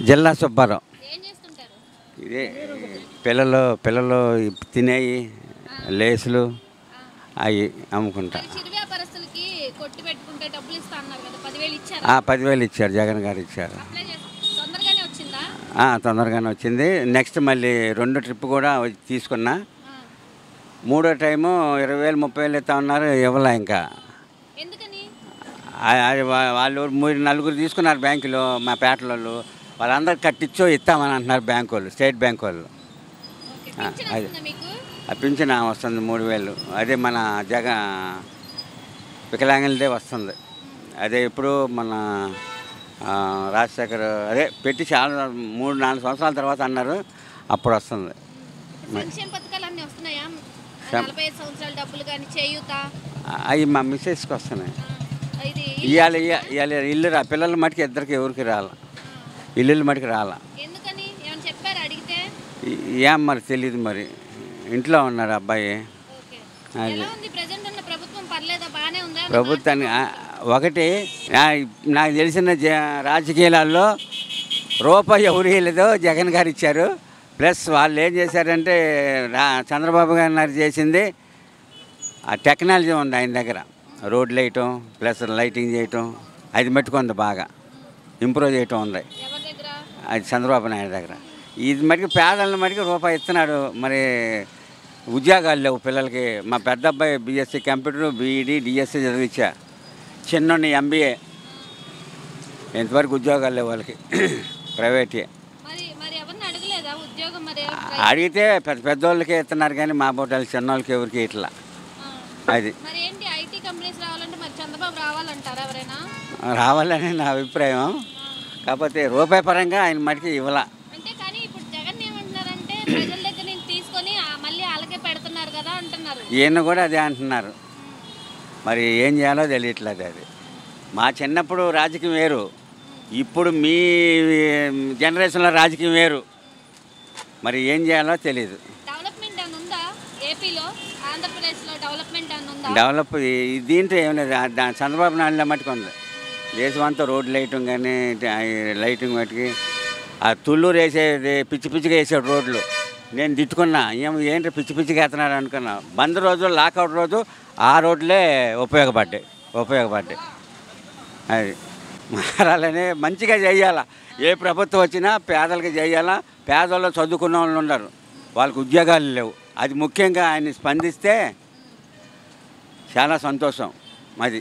జిల్లా సుబ్బారావు. ఇదే పిల్లలు తినేవి లేసులు అవి అమ్ముకుంటా. 10,000 ఇచ్చారు, జగన్ గారు ఇచ్చారు. తొందరగానే వచ్చింది. నెక్స్ట్ మళ్ళీ 2 ట్రిప్ కూడా తీసుకున్నా. 3వ టైము 20,000 30,000 ఇస్తా ఉన్నారు, ఇవ్వలే. ఇంకా వాళ్ళు 4 తీసుకున్నారు బ్యాంకులో, మా పేటలో. వాళ్ళందరూ కట్టించో ఇస్తామని అంటున్నారు బ్యాంకు వాళ్ళు, స్టేట్ బ్యాంక్ వాళ్ళు. అది పింఛన్ వస్తుంది 3,000. అదే మన వికలాంగులదే వస్తుంది. అదే ఇప్పుడు మన రాజశేఖర్ అదే పెట్టి చాలా 3-4 సంవత్సరాల తర్వాత అన్నారు, అప్పుడు వస్తుంది. అవి మా మిస్సెస్కి వస్తున్నాయి. ఇవాళ ఇల్లు పిల్లల మటుకు ఇద్దరికి ఎవరికి రాల, ఇల్లు మటుకు రాల. ఏం మరి తెలియదు, మరి ఇంట్లో ఉన్నాడు అబ్బాయి. అది ప్రభుత్వాన్ని ఒకటి నాకు తెలిసిన రాజకీయాలలో రూపాయి ఎవరు వేయలేదో జగన్ గారు ఇచ్చారు. ప్లస్ వాళ్ళు ఏం చేశారంటే చంద్రబాబు గారు చేసింది ఆ టెక్నాలజీ ఉంది ఆయన దగ్గర. రోడ్లు వేయటం ప్లస్ లైటింగ్ చేయటం అది మట్టుకుంది, బాగా ఇంప్రూవ్ చేయటం ఉంది అది చంద్రబాబు నాయుడు దగ్గర. ఇది మటుకు పేదలను మటుకు రూపాయి ఇస్తున్నాడు. మరి ఉద్యోగాలు లేవు పిల్లలకి. మా పెద్ద అబ్బాయి బీఎస్సీ కంప్యూటర్, బీఈడీ, డిఎస్సీ చదివించా. చిన్నోడిని ఎంబీఏ. ఇంతవరకు ఉద్యోగాలు లేవు వాళ్ళకి, ప్రైవేటే. అడిగితే పెద్దోళ్ళకే ఇస్తున్నారు కానీ మా బోటాలు చిన్నోళ్ళకి ఎవరికి ఇట్లా. అది రావాలని నా అభిప్రాయం. కాకపోతే రూపాయి పరంగా ఆయన మటుకు ఇవ్వాల. ఈయన కూడా అదే అంటున్నారు. మరి ఏం చేయాలో తెలియట్లేదు. అది మా చిన్నప్పుడు రాజకీయం వేరు, ఇప్పుడు మీ జనరేషన్లో రాజకీయం వేరు. మరి ఏం చేయాలో తెలియదు. డెవలప్ దీంట్లో ఏం లేదు. చంద్రబాబు నాయుడులో మట్టుకు ఉంది. దేశం అంతా రోడ్లు వేయటం కానీ లైటింగ్ మట్టుకి ఆ తుళ్ళూరు వేసేది పిచ్చి పిచ్చిగా వేసాడు రోడ్లు. నేను తిట్టుకున్నా, ఏంటి పిచ్చి పిచ్చిగా వేస్తున్నాడు అనుకున్నా. బంద్ రోజు లాకౌట్ రోజు ఆ రోడ్లే ఉపయోగపడ్డాయి. అది మారాలనే మంచిగా చేయాలా. ఏ ప్రభుత్వం వచ్చినా పేదలకు చేయాలా. పేదల్లో చదువుకున్న వాళ్ళు ఉన్నారు, వాళ్ళకి ఉద్యోగాలు లేవు. అది ముఖ్యంగా ఆయన స్పందిస్తే చాలా సంతోషం. అది